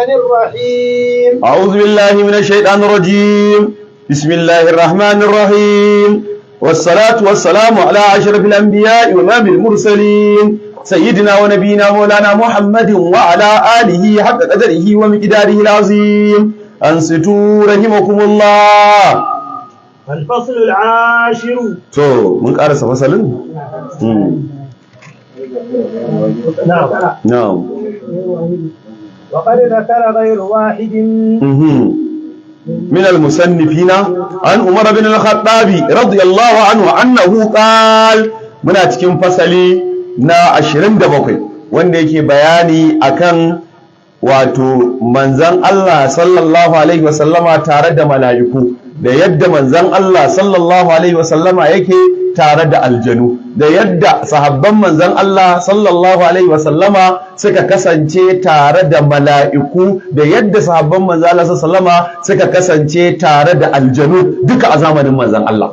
الرحمن الرحيم أعوذ بالله من الشيطان الرجيم بسم الله الرحمن الرحيم والصلاة والسلام على أشرف الأنبياء وإمام المرسلين سيدنا ونبينا مولانا محمد وعلى آله حق قدره ومقداره العظيم أنصتوا رحمكم الله. الفصل العاشر. من قارس فصل؟ نعم. وقد ذكر غير واحد من المصنفين عن عمر بن الخطاب رضي الله عنه أنه قال muna cikin fasali na 27 wanda yake bayani akan wato manzon Allah sallallahu alaihi wasallama tare da mala'iku da yadda manzon Allah sallallahu alaihi wasallama yake tare da aljanu da yadda sahabban manzon Allah sallallahu alaihi wasallama suka kasance tare da mala'iku da yadda sahabban manzon Allah sallallahu alaihi wasallama suka kasance tare da aljanu duka a zamanin manzon Allah.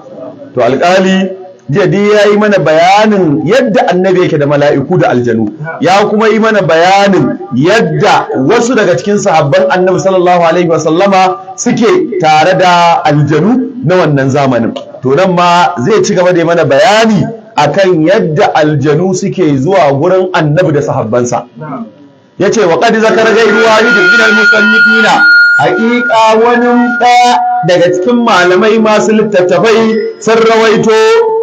To alƙali jadi ya yi mana bayanin yadda annabi yake da mala'iku da aljanu, ya kuma yi mana bayanin yadda wasu daga cikin sahabban annabi sallallahu alaihi wasallama suke tare da aljanu na wannan zamanin. To nan ma zai ci gaba da mana bayani akan yadda aljanu suke zuwa gurin annabi da sahabbansa. Yace wa qad zakara ghayru wahidin min al-musannifina, haƙiƙa wani ɗaya daga cikin malamai masu littattafai sun rawaito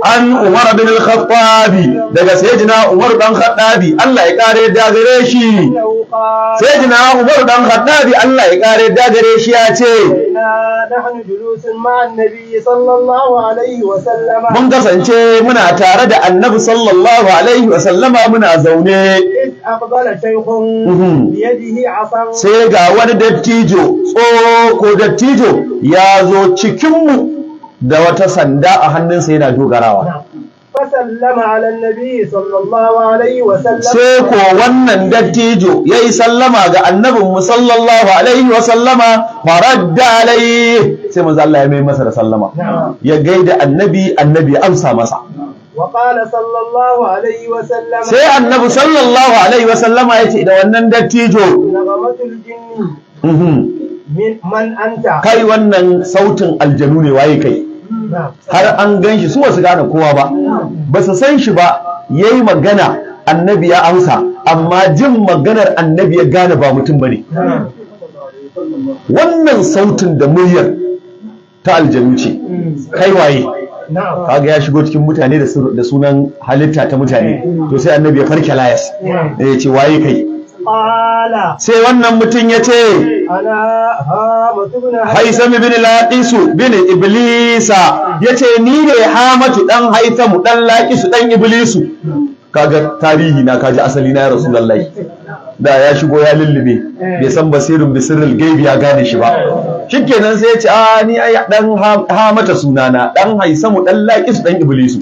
an Umar bin al-Khattabi daga sayyidina Umar dan Khattabi Allah ya kare da gare shi. Sayyidina Umar dan Khattabi Allah ya kare da gare shi ya ce nahnu julusun ma'an nabi sallallahu alaihi wa sallama, mun kasance muna tare da annabi sallallahu alaihi wa sallama muna zaune. aqbala shaykhun bi yadihi 'asan, sai ga wani dattijo ko dattijo ya zo cikinmu da wata sanda a hannunsa yana dogarawa. fasallama ala nabi sallallahu alaihi wa sallam, sai ko wannan dattijo ya yi sallama ga annabinmu sallallahu alaihi wa sallama, faradda alaihi, sai manzo Allah ya mai masa da sallama, ya gaida annabi, annabi ya amsa masa. وقال صلى الله عليه وسلم, sai annabi sallallahu alaihi wa sallama ya ce da wannan dattijo, nagamatul jinni man anta, kai wannan sautin aljanu ne, waye kai? Har an gan shi su wasu gane kowa ba, ba su san shi ba, ya yi magana annabi ya amsa, amma jin maganar annabi ya gane ba mutum ba ne. Wannan sautin da muryar ta aljanu ce, kai waye? Kaga ya shigo cikin mutane da sunan halitta ta mutane, to sai annabi ya farke layas ya ce waye kai? Sai wannan mutum ya ce Haisam bin Laqisu bin Iblisa, ya ce ni ne Hamatu dan Haisamu dan Laqisu dan Iblisu. Kaga tarihi na, kaji asali na ya Rasulullahi. Da ya shigo ya lullube, bai san basirin bisirul gaibi ya gane shi ba. Shikenan sai ya ce ni ai dan Hamata sunana, dan Haisamu dan Laqisu dan Iblisu.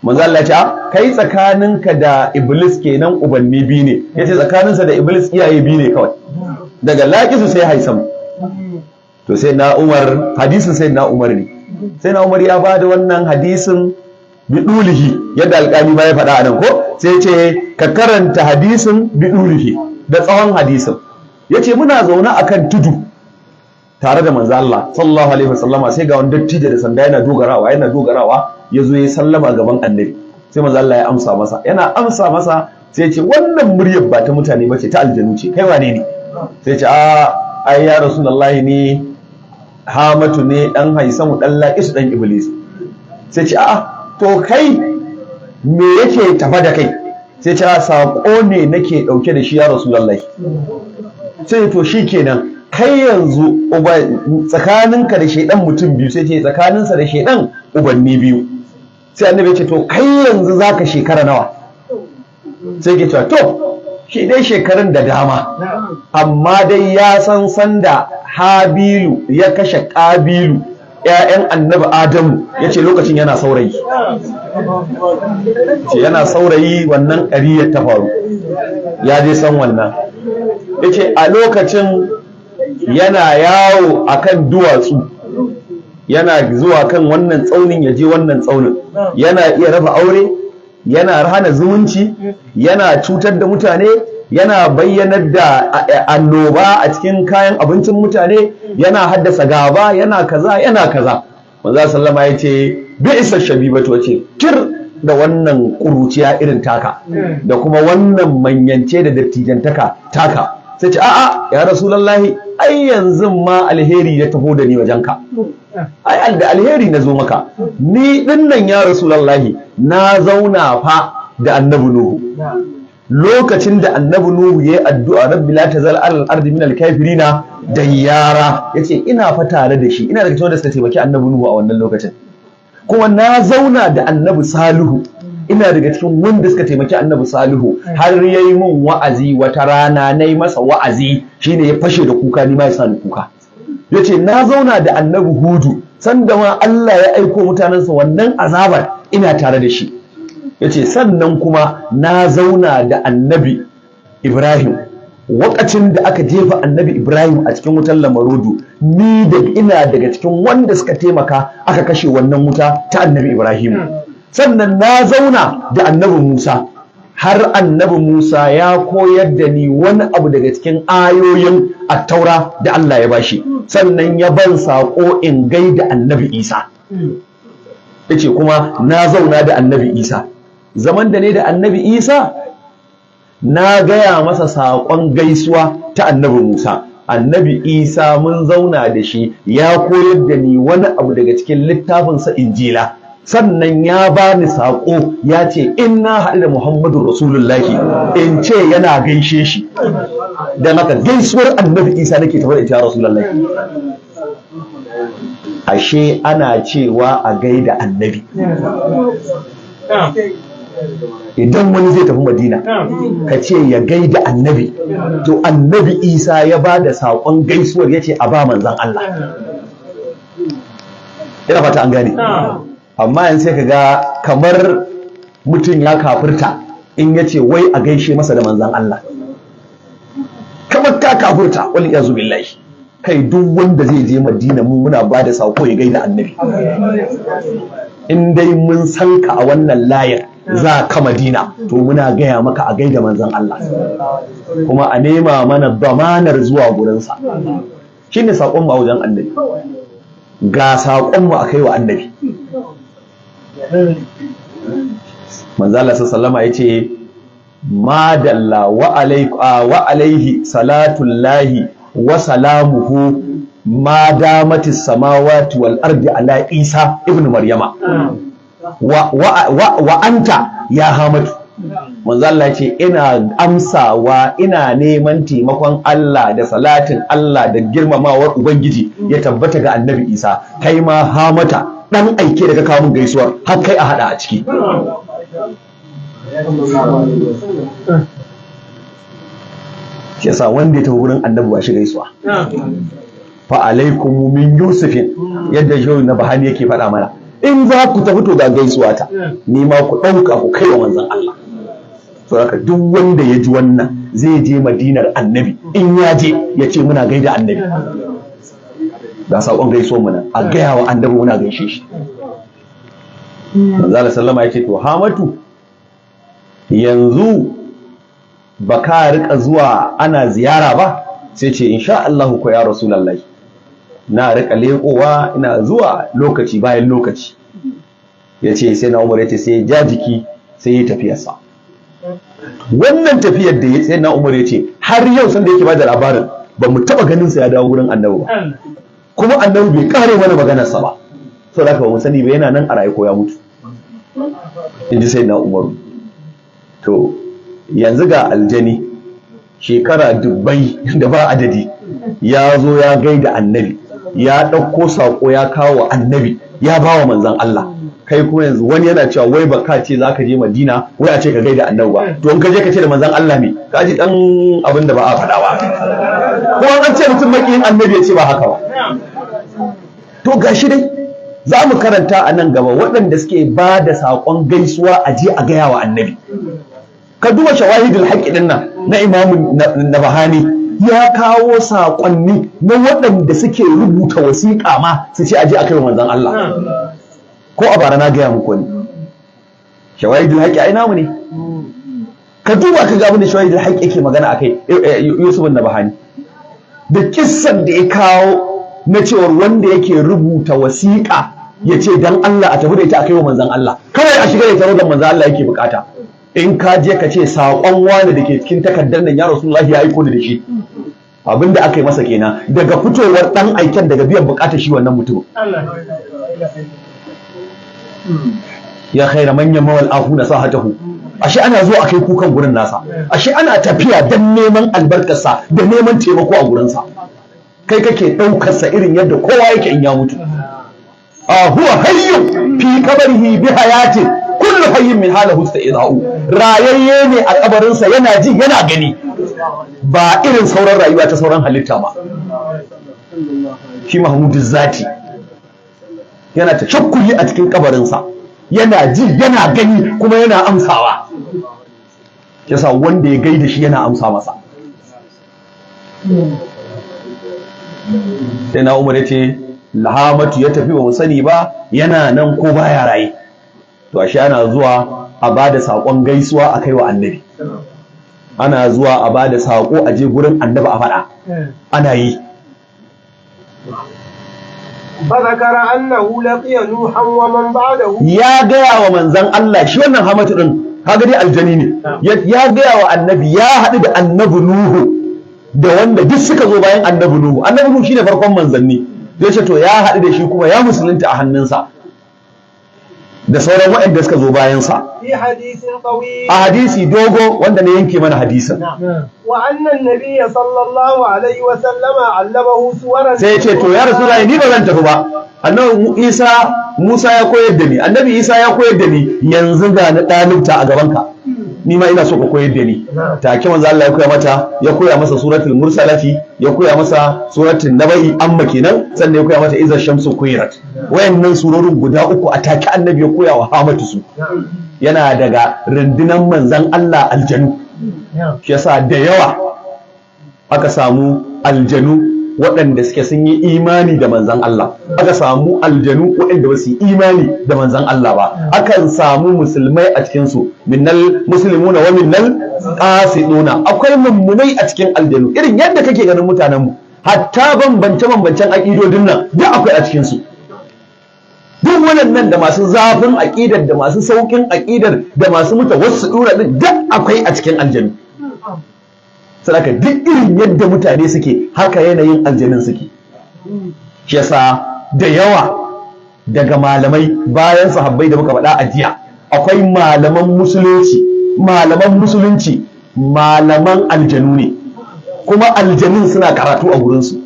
Manzo Allah ya ce kai tsakaninka da Iblis kenan ubanni biyu ne, yace tsakaninsa da Iblis iyaye biyu ne kawai, daga Laqisu sai Haisam. To sai na Umar, hadisin sai na Umar ne, sai na Umar ya bada wannan hadisin bidulihi yadda alƙali ma ya faɗa a nan ko, sai ce ka karanta hadisin bidulihi da tsawon hadisin. Yace muna zaune akan tudu tare da manzo Allah sallallahu alaihi wasallama, sai ga wani dattijo da sanda yana dogarawa ya zo ya sallama gaban annabi, sai manzo Allah ya amsa masa, yana amsa masa sai ce wannan muryar ba ta mutane bace, ta aljanu ce, kai wane ne? Sai ce ai ya Rasulullahi ni Hamatu ne dan Haisamu dan Laqisu dan Iblis. Sai ce to kai me yake tafa da kai? Sai ce sako ne nake dauke da shi ya Rasulullahi. Sai to shikenan kai yanzu tsakaninka da shaidan mutum biyu, sai ce tsakaninsa da shaidan ubanni biyu. Sai annabi ya ce to kai yanzu zaka shekara nawa? Sai ke cewa to shi dai shekarun da dama, amma dai ya san sanda Habilu ya kashe Qabilu ƴaƴan annabi Adamu, ya ce lokacin yana saurayi. Ce yana saurayi wannan ƙariyar ta faru, ya dai san wannan. Ya ce a lokacin yana yawo akan duwatsu, yana zuwa kan wannan tsaunin ya je wannan tsaunin, yana iya raba aure, yana hana zumunci, yana cutar da mutane, yana bayyanar da annoba a cikin kayan abincin mutane, yana haddasa gaba, yana kaza manzo sallama ya ce bi'sa shabibatu, wace tir da wannan kuruciya irin taka da kuma wannan manyance da dattijantaka taka. Sai ce a'a ya rasulullahi, ai yanzu ma alheri ya taho da ni wajenka, ai da alheri na zo maka, ni dinnan ya rasulullahi na zauna fa da annabi Nuhu lokacin da annabi Nuhu yayi addu'a rabbi la tazal alal ardi minal kafirina dayyara, yace ina fa tare da shi, ina daga cikin wanda suka taimaki annabi Nuhu a wannan lokacin. Kuma na zauna da annabi Salihu, ina daga cikin wanda suka taimaki annabi Salihu, har yayi mun wa'azi wata rana, nayi masa wa'azi shine ya fashe da kuka, ni ma ya sa ni kuka. Yace na zauna da annabi Hudu, sanda ma Allah ya aiko mutanensa wannan azabar, ina tare da shi. Yace sannan kuma na zauna da annabi Ibrahim, wakacin da aka jefa annabi Ibrahim a cikin wutar lamarudu, ni da ina daga cikin wanda suka taimaka aka kashe wannan wuta ta annabi Ibrahim. Sannan na zauna da annabi Musa, har annabi Musa ya koyar da ni wani abu daga cikin ayoyin attaura da Allah ya bashi, sannan ya ban saƙo in gaida annabi Isa. Yace kuma na zauna da annabi Isa, zaman da ne da annabi Isa na gaya masa saƙon gaisuwa ta annabi Musa. Annabi Isa mun zauna da shi, ya koyar da ni wani abu daga cikin littafinsa Injila, sannan ya bani saƙo ya ce in na haɗu da Muhammadu Rasulullahi in ce yana gaishe shi, don haka gaisuwar annabi Isa nake tafi da ita Rasulullahi. Ashe ana cewa a gaida annabi. Idan wani zai tafi Madina ka ce ya gaida annabi, to annabi Isa ya ba da saƙon gaisuwar ya ce a ba manzan Allah. Ina fata an gane. Amma yanzu sai ka ga kamar mutum ya kafirta in ya ce wai a gaishe masa da manzan Allah, kamar ka kafirta, wal iyazu billahi. Kai duk wanda zai je Madina mu muna ba da saƙo ya gaida annabi. In dai mun san ka a wannan layar za ka Madina, to muna gaya maka a gaida manzon Allah, kuma a nema mana damanar zuwa gurinsa. Shine saƙon mu a wajen annabi, ga saƙon mu a kai wa annabi. Manzo Allah sallama yace madalla wa alaihi salatullahi wa salamuhu ma damatis samawati wal ardi ala Isa ibn Maryama wa anta ya Hamadu. Manzo Allah ce ina amsawa, ina neman taimakon Allah da salatin Allah da girmamawar Ubangiji ya tabbata ga Annabi Isa, kai ma Hamata dan aike daga kawo mun gaisuwar, har kai a hada a ciki. Shi yasa wanda ya tafi wurin Annabi ba shi gaisuwa. Fa alaikum min Yusufin, yadda shehu na Bahani yake faɗa mana, in za ku tafi to ga gaisuwa ta, ni ma ku ɗauka ku kai wa manzon Allah. So haka duk wanda ya ji wannan zai je Madinar Annabi, in ya je ya ce muna gaida Annabi. Ga saƙon gaisuwar mu nan, a gaya wa Annabi muna gaishe shi. Manzo Allah sallama ya ce to Hamatu, yanzu ba ka rika zuwa ana ziyara ba? Sai ce insha Allah ko ya Rasulullahi, na rika leƙowa ina zuwa lokaci bayan lokaci. Ya ce sai na Umar ya ce sai ya ja jiki sai ya tafiyarsa. Wannan tafiyar da ya sai na Umar ya ce har yau sanda yake bada labarin ba mu taɓa ganin sa ya dawo wurin Annabi ba, kuma Annabi bai kare mana maganarsa ba, saboda haka ba mu sani ba yana nan a raye ko ya mutu, in ji sai na Umaru. To yanzu ga aljani shekara dubbai da ba adadi ya zo ya gaida Annabi, ya ɗauko saƙo ya kawo Annabi, ya ba wa manzon Allah. Kai kuma yanzu wani yana cewa wai ba ka ce za ka je Madina wai a ce ka gaida Annabi ba, to in ka je ka ce da manzon Allah ne, ka ji dan abin da ba a faɗa ba. Ko an ce mutum makiyin Annabi ya ce ba haka ba. To gashi dai za mu karanta a nan gaba waɗanda suke ba da saƙon gaisuwa a je a gaya wa Annabi. Ka duba shawahidul haqqi din nan na Imam Nabahani, ya kawo saƙonni na waɗanda suke rubuta wasiƙa ma su ce a je a kai wa manzon Allah. Ko a bara na gaya muku ne, shawahidul haqqi ai namu ne. ka duba ka ga abin da shawahidul haqq yake magana akai Yusuf an-Nabhani da kissan da ya kawo na cewar wanda yake rubuta wasiƙa ya ce dan Allah a tafi da ita a kai wa manzon Allah kawai a shiga da ita wajen manzon Allah yake bukata in ka je ka ce saƙon wani da ke cikin takardar nan ya Rasulullahi ya aiko da shi abinda aka yi masa kenan daga fitowar dan aiken daga biyan bukatar shi wannan mutum ya khaira manyan mawal afuna sahatahu ashe ana zuwa akai kukan gurin nasa ashe ana tafiya dan neman albarkarsa da neman taimako a gurinsa kai kake daukar sa irin yadda kowa yake in ya mutu huwa hayyun fi qabrihi bi hayati kullu hayyin min halahu ista'idau rayayye ne a kabarinsa yana ji yana gani ba irin sauran rayuwa ta sauran halitta ba shi Mahmudu Zati yana ta shakkuli a cikin kabarinsa yana ji yana gani kuma yana amsawa yasa wanda ya gaida shi yana amsa masa sai na Umar yace lahamatu ya tafi ba mu sani ba yana nan ko baya raye to ashe ana zuwa a bada sakon gaisuwa a kai wa annabi ana zuwa a bada sako a je gurin annabi a faɗa ana yi فذكر أنه لقي نوحا ومن بعده ya gaya wa manzon Allah shi wannan hamatu din kaga dai aljani ne ya gaya wa annabi ya haɗu da annabi Nuhu da wanda duk suka zo bayan annabi Nuhu shine farkon manzanni zai ce to ya haɗu da shi kuma ya musulunta a hannunsa da sauran waɗanda suka zo bayansa a hadisi dogo wanda ne yanke mana hadisin wa annan nabiyya sallallahu alaihi wa sallama allamahu suwaran sai ya ce to ya rasulullahi ni ba zan tafi ba annabi Musa ya koyar da ni annabi Isa ya koyar da ni yanzu ga na ɗalibta a gabanka ni ma ina so ka koyar da ni take manzo Allah ya koya masa suratul mursalati ya koya masa suratul nabai amma kenan sannan ya koya mata izar shamsu kuyirat wayannan surorin guda uku a take annabi ya koya wa Hamatu su yana daga rundunan manzon Allah aljanu shi yasa da yawa aka samu aljanu waɗanda suke sun yi imani da manzan Allah aka samu aljanu waɗanda ba su yi imani da manzan Allah ba akan samu musulmai a cikinsu minnal muslimuna wa minnal qasiduna akwai mummunai a cikin aljanu irin yadda kake ganin mutanenmu hatta bambance-bambancen aƙidodin nan duk akwai a cikinsu duk waɗannan da masu zafin aƙidar da masu sauƙin aƙidar da masu wasu ɗura ɗin duk akwai a cikin aljanu sadaka duk irin yadda mutane suke haka yanayin aljanin suke shi yasa da yawa daga malamai bayan sahabbai da muka faɗa a jiya akwai malaman musulunci malaman aljanu ne kuma aljanin suna karatu a gurinsu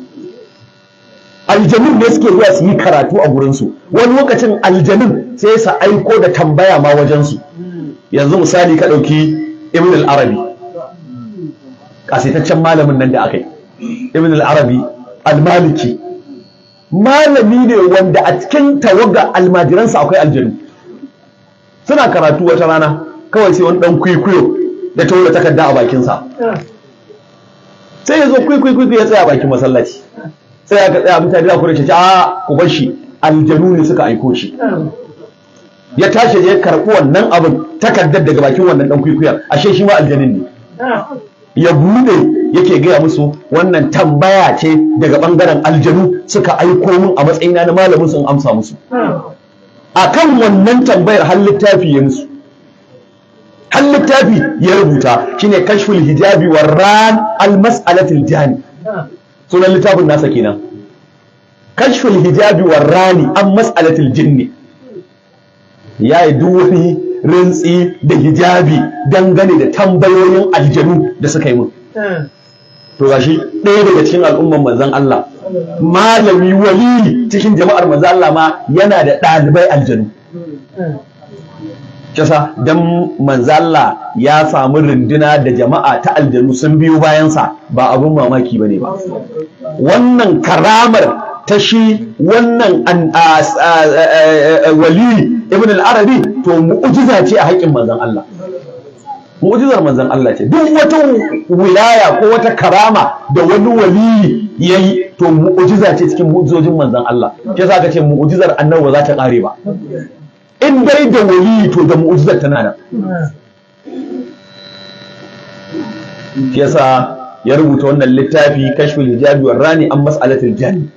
aljanun ne suke zuwa su yi karatu a gurinsu wani lokacin aljanun sai su aiko da tambaya ma wajensu yanzu misali ka ɗauki ibn al-arabi kasaitaccen malamin nan da aka yi ibn al-arabi al-maliki malami ne wanda a cikin tawaga almajiransa akwai aljanu suna karatu wata rana kawai sai wani dan kwikwiyo da taura takarda a bakinsa sai ya zo kwikwiyo ya tsaya a bakin masallaci sai aka tsaya mutane da kuma ce a ku bar shi aljanu ne suka aiko shi ya tashi ya karɓi wannan abin takardar daga bakin wannan dan kwikwiyon ashe shi ma aljanin ne ya bude yake gaya musu wannan tambaya ce daga bangaren aljanu suka aiko min a matsayina na malamin sun amsa musu akan wannan tambayar har littafi ya musu har littafi ya rubuta shine kashful hijabi warran al mas'alatil jani sunan littafin nasa kenan kashful hijabi warrani an mas'alatil jinni yayi duk wani rintsi da hijabi dangane da tambayoyin aljanu da suka yi mun to gashi ɗaya daga cikin al'umman manzon Allah malami wali cikin jama'ar manzon Allah ma yana da ɗalibai aljanu kisa dan manzon Allah ya samu runduna da jama'a ta aljanu sun biyo bayansa ba abun mamaki bane ba wannan karamar ta shi wannan wali ibn al-arabi to mu'jiza ce a haƙƙin manzon Allah mu'jizar manzon Allah ce duk wata wilaya ko wata karama da wani wali yayi to mu'jiza ce cikin mu'jizojin manzon Allah ke sa ka ce mu'jizar annabi ba za ta kare ba in dai da wali to da mu'jizar tana nan shi yasa ya rubuta wannan littafi kashful hijabi war rani an mas'alatul janni,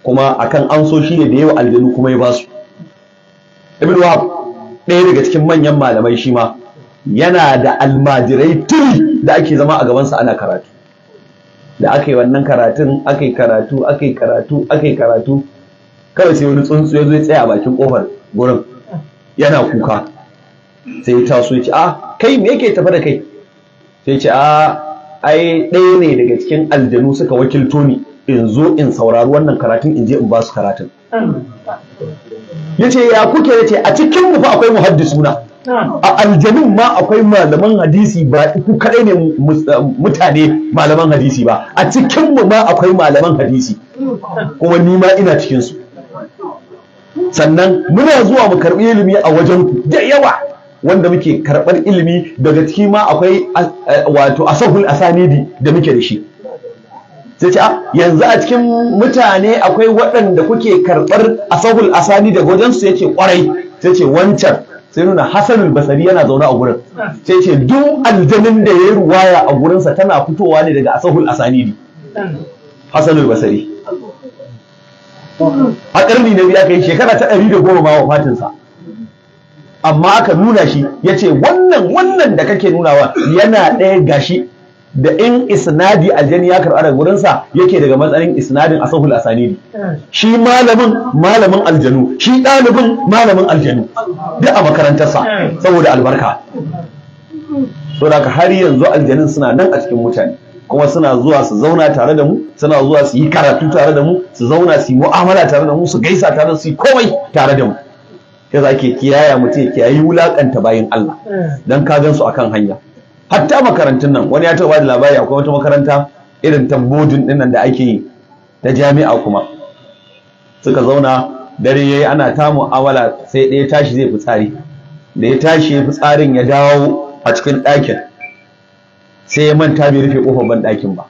kuma akan amsoshi ne da yawa aljanu kuma ya basu. Ibn Wahab ɗaya daga cikin manyan malamai shi ma yana da almajirai turi da ake zama a gabansa ana karatu. Da aka yi wannan karatun aka yi karatu kawai sai wani tsuntsu ya zo ya tsaya a bakin kofar gurin yana kuka, sai ya taso ya ce kai me yake tafa da kai? Sai ce ai ɗaya ne daga cikin aljanu suka wakilto ni in zo in saurari wannan karatun in je in ba su karatun. Ya ce ya kuke? ya ce a cikin mu fa akwai muhaddisuna, a aljanun ma akwai malaman hadisi, ba ku kadai ne mutane malaman hadisi ba, a cikin mu ma akwai malaman hadisi, kuma ni ma ina cikin su. Sannan muna zuwa mu karbi ilimi a wajen ku da yawa, wanda muke karbar ilimi daga ciki ma akwai wato asahul asanidi da muke da shi. Sai ce yanzu a cikin mutane akwai waɗanda kuke karɓar asahul asani daga wajen su? Yace kwarai. Sai ce wancan, sai nuna Hasanul Basri yana zaune a gurin. Sai ce duk aljanin da ya yi ruwaya a gurinsa tana fitowa ne daga asahul asanidi. Hasanul Basri a ƙarni na biyu aka yi shekara ta 110 ma wafatinsa, amma aka nuna shi. Ya ce wannan da kake nunawa yana ɗaya gashi da in isnadi aljani ya karɓa daga gurinsa yake daga matsayin isnadin asahul asanidi. Shi malamin aljanu, shi ɗalibin malamin aljanu, duk a makarantarsa saboda albarka. So da har yanzu aljanin suna nan a cikin mutane, kuma suna zuwa su zauna tare da mu, suna zuwa su yi karatu tare da mu, su zauna su yi mu'amala tare da mu, su gaisa tare da su yi komai tare da mu. Sai za ke kiyaya mutum ya kiyayi wulakanta bayin Allah dan ka gan su akan hanya. Hatta makarantun nan, wani ya taɓa da labari akwai wata makaranta irin ta bodin ɗin nan da ake yi ta jami'a, kuma suka zauna dare yayi ana ta mu'amala, sai ɗaya tashi zai fitsari. Da ya tashi ya fitsarin ya dawo a cikin ɗakin, sai ya manta bai rufe ƙofar ban ɗakin ba.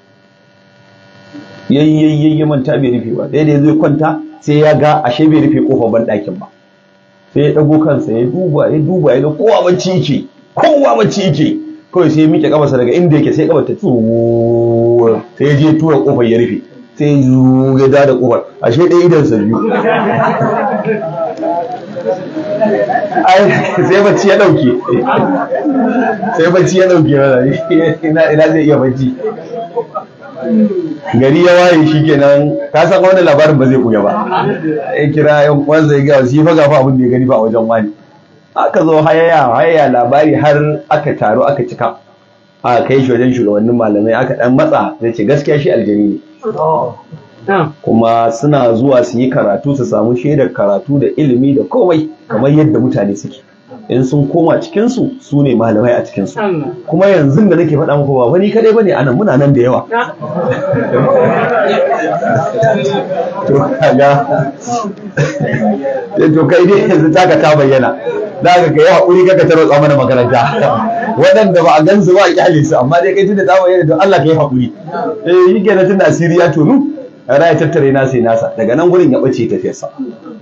Yayyayi manta bai rufe ba. Ɗaya da ya zo kwanta sai ya ga ashe bai rufe ƙofar ban ɗakin ba. Sai ya ɗago kansa ya duba ya ga kowa bacci yake. Kawai sai ya miƙe kafarsa daga inda yake, sai kafar ta tsuwa, sai ya je tura kofar ya rufe, sai ya da kofar, ashe ɗaya idansa biyu. Sai bacci ya ɗauke ina zai iya bacci. Gari ya waye shi kenan, ka san wani labarin ba zai buya ba. Ya kira yan uwansa ya ga shi fa gafa abin da ya gani ba a wajen wani. Aka zo hayaya labari har aka taru aka cika, aka kai shi wajen shugabannin malamai, aka dan matsa, zai ce gaskiya shi aljani ne, kuma suna zuwa su yi karatu su samu shaidar karatu da ilimi da komai kamar yadda mutane suke. In sun koma cikinsu su ne malamai a cikinsu. Kuma yanzu da nake faɗa muku ba wani kadai bane anan, muna nan da yawa. To kai dai yanzu taka ta bayyana, za ka kai haƙuri kaka ta roƙa mana makaranta. Waɗanda ba a gansu ba a kyale su, amma dai kai tunda ta bayyana don Allah ka yi haƙuri. Yi kenan tunda asiri ya tonu, ra ya tattare nasa nasa, daga nan gurin ya ɓace tafiyarsa.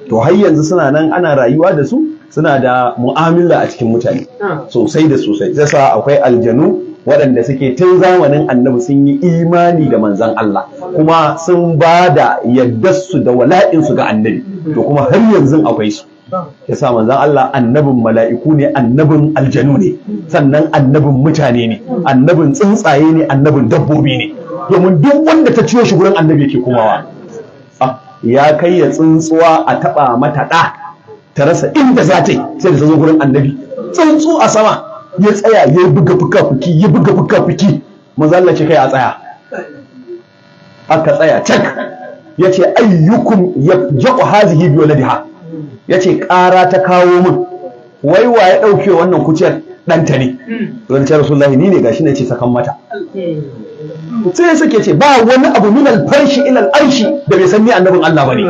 To har yanzu suna nan ana rayuwa da su, suna da mu'amala a cikin mutane sosai da sosai. Yasa akwai aljanu waɗanda suke tun zamanin annabi sun yi imani da manzan Allah, kuma sun ba da yaddarsu da wala'insu ga annabi, to kuma har yanzu akwai su. Yasa manzan Allah annabin mala'iku ne, annabin aljanu ne, sannan annabin mutane ne, annabin tsuntsaye ne, annabin dabbobi ne, domin duk wanda ta ciyo shi gurin annabi yake komawa. Ya kai ya tsuntsuwa a taɓa mata ɗa ta rasa inda za ta yi, sai da ta zo gurin annabi. Tsuntsu a sama ya tsaya ya buga fuka-fuki, manzo Allah ce kai a tsaya. Aka tsaya cak, ya ce ayyukum yaqu hazihi bi waladiha, ya ce ƙara ta kawo min, wai wa ya ɗauke wannan kuciyar? ɗanta ne. Don ce Rasulullahi ni ne gashi na ce sakan mata. Sai ya sake ce ba wani abu min alfarshi ila al'arshi da bai san ni annabin Allah bane.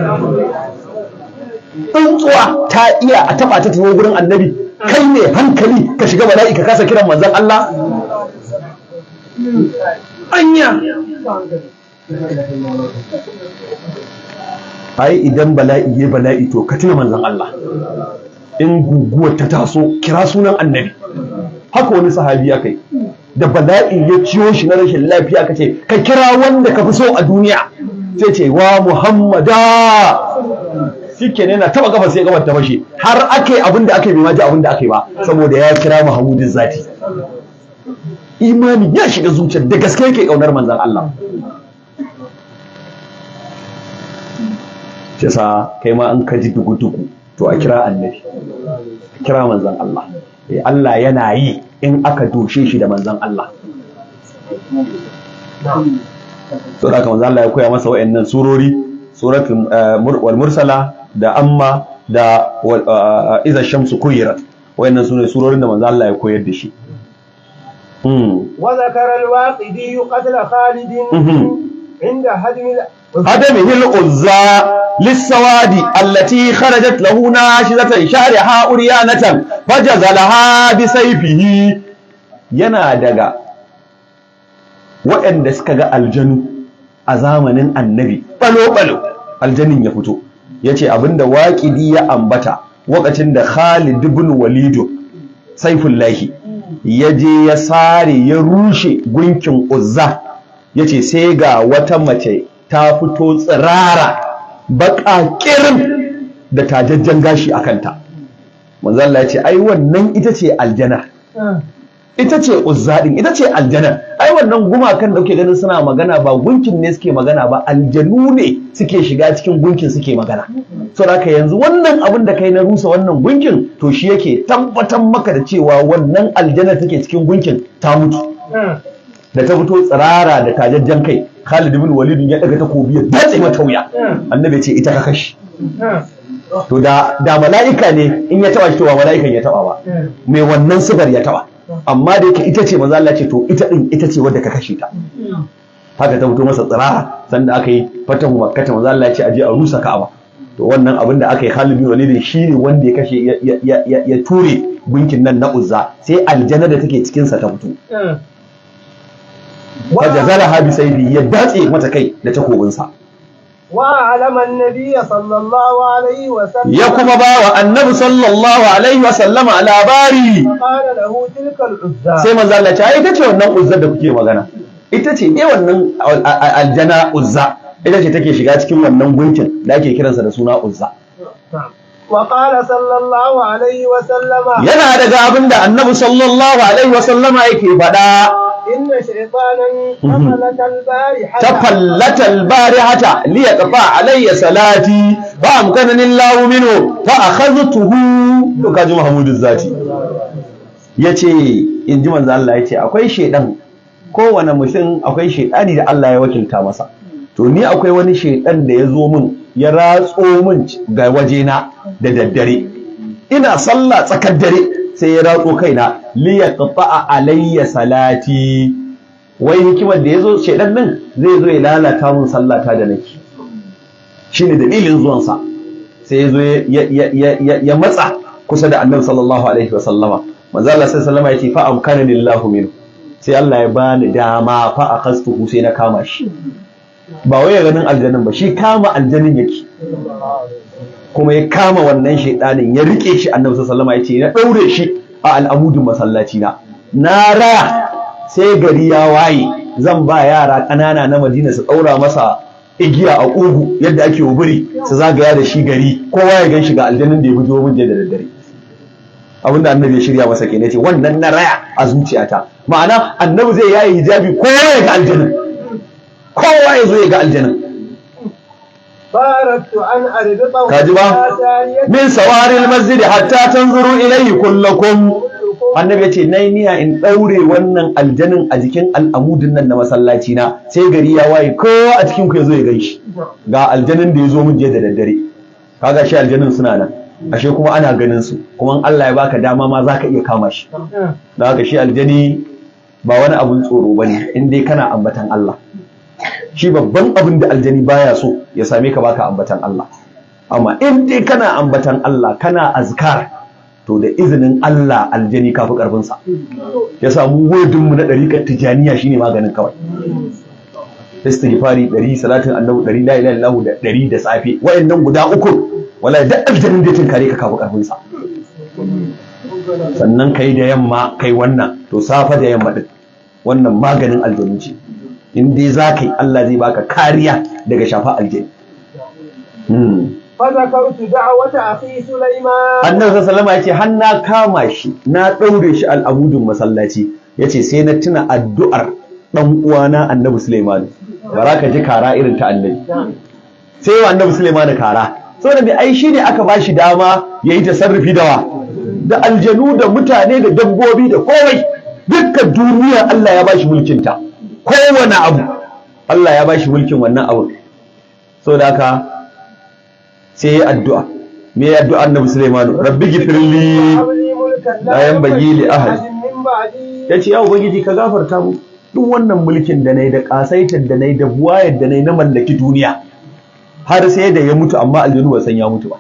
Tsuntsuwa ta iya a taba ta tawo gurin annabi, kai ne hankali ka shiga bala'i ka kasa kiran manzon Allah? Anya ai idan bala'i ya bala'i to ka tuna manzon Allah. In guguwar ta taso kira sunan annabi. Haka wani sahabi ya kai, da bala'i ya ciyo shi na rashin lafiya aka ce ka kira wanda ka fi so a duniya sai ce wa Muhammada shike ne na taba kafa sai gabar ta bashi har ake abin da ake bai ma ji abin da ake ba saboda ya kira Muhammadin zati imani ya shiga zuciyar da gaske yake kaunar manzon Allah ce sa kai ma an ka ji dugu-dugu to a kira annabi a kira manzon Allah Allah yana yi in aka doshe shi da manzon Allah so da manzon Allah ya koya masa wayannan surori suratul wal mursala da amma da iza shamsu kuyirat wayannan sune surorin da manzon Allah ya koyar da shi وذكر الواقدي قتل خالد عند هدمه العزى للسواد التي خرجت له ناشزة شارها أريانة فجزلها بسيفه yana daga waɗanda suka ga aljanu a zamanin annabi balo-balo aljanin ya fito ya ce abinda waƙidi ya ambata lokacin da Khalid ibn Walidu Saifullahi ya je ya sare ya rushe gunkin Uzza ya ce sai ga wata mace ta fito tsirara baka kirin da tajajjen gashi a kanta manzo Allah ya ce ai wannan ita ce aljana ita ce Uzza din ita ce aljana ai wannan gumakan da kuke ganin suna magana ba gunkin ne suke magana ba aljanu ne suke shiga cikin gunkin suke magana saboda haka yanzu wannan abin da kai na rusa wannan gunkin to shi yake tabbatar maka da cewa wannan aljana take cikin gunkin ta mutu da ta fito tsirara da tajajjen kai Khalid ibn Walid ya daga takobi ya dace mata wuya annabi ce ita ka kashi to da mala'ika ne in ya taba shi to ba mala'ikan ya taba ba mai wannan sifar ya taba amma da yake ita ce manzo Allah ce to ita ce wadda ka kashe ta haka ta fito masa tsirara sanda aka yi fatahu makkah manzo Allah ya ce aje a rusa Ka'aba to wannan abin da aka yi Khalid bin Walid shine wanda ya kashe ya ture gunkin nan na Uzza sai aljanna da take cikin sa ta fito fajazalaha bi sayfi ya datse mata kai da takobin sa وأعلم النبي صلى الله عليه وسلم ya kuma bawa annabi sallallahu alaihi wasallam labari فقال له تلك العزى sai manzo Allah ya ce ai ita ce wannan Uzza da kuke magana ita ce ne wannan aljana Uzza ita ce take shiga cikin wannan gunkin da ake kiransa da suna Uzza وقال صلى الله عليه وسلم yana daga abinda annabi sallallahu alaihi wasallama yake faɗa إن شيطانا تفلت البارحة ليقطع علي صلاتي فأمكنني الله منه فأخذته kaji Muhammadu Zati yace inji manzo Allah yace akwai shedan kowane mutum akwai shedani da Allah ya wakilta masa to ni akwai wani shedan da ya zo min ya ratso min ga wajena da daddare ina sallah tsakar dare sai ya ratso kaina li yaqta'a alayya salati wai hikimar da yazo shedan nan zai zo ya lalata mun sallata da nake shine dalilin zuwan sa sai yazo ya matsa kusa da Annabi sallallahu alaihi wasallama manzo Allah sallallahu alaihi wasallama yace fa amkana lillahu min sai Allah ya bani dama fa akhastuhu sai na kama shi ba wai ganin aljannin ba shi kama aljannin yake kuma ya kama wannan shaidanin ya rike shi Annabi sallallahu alaihi wasallam ya ce na daure shi a al'amudin masallaci na raya sai gari ya waye zan ba yara ƙanana na Madina su daura masa igiya a ƙugu yadda ake wuburi su zagaya da shi gari kowa ya gan shi ga aljannin da ya bujo mun da daddare abinda Annabi ya shirya masa kenan ce wannan na raya a zuciyata ma'ana Annabi zai yayi hijabi kowa ya ga aljannin kowa ya zo ya ga aljannin kaji ba min sawaril masjid hatta tanzuru ilayhi kullakum annabi yace nayi niyya in daure wannan aljanin a jikin al'amudin nan na masallaci na sai gari ya waye ko a cikin ku yazo ya ganshi ga aljanin da yazo mun je da daddare kaga shi aljanin suna nan ashe kuma ana ganin su kuma Allah ya baka dama ma zaka iya kama shi dan haka shi aljani ba wani abun tsoro bane in dai kana ambatan Allah shi babban abin da aljani baya so ya same ka baka ambatan Allah amma in dai kana ambatan Allah kana azkar to da izinin Allah aljani kafi karfin sa ya samu wurdin mu na dariƙar tijaniya shine maganin kawai istighfari 100 salatin annabi 100 la ilaha illallah da 100 da safe wayannan guda uku wallahi da aljanin da tinkare ka kafi karfin sa sannan kai da yamma kai wannan to safa da yamma din wannan maganin aljanu ce. In dai za ka yi Allah zai baka kariya daga shafa aljani. فذكرت دعوة أخي سليمان. Annabi sallallahu alaihi wasallam yace har na kama shi na daure shi al'amudin masallaci, yace sai na tuna addu'ar dan uwana Annabi Sulaiman. Baraka ji kara irin ta Annabi. Sai wa Annabi Sulaiman kara. Saboda mai ai shine aka bashi dama yayi tasarrufi da aljanu da mutane da dabbobi da komai. Dukkan duniya Allah ya bashi mulkin ta. Kowane abu Allah ya bashi mulkin wannan abu. Saboda haka sai ya addu'a. Me ya addu'a Annabi Sulaiman? Rabbi gifirli la yanbaghi li ahad. Yace ya ubangiji ka gafarta mu duk wannan mulkin da nayi da kasaitar da nayi da buwayar da nayi na mallaki duniya. Har sai da ya mutu amma aljanu ba san ya mutu ba.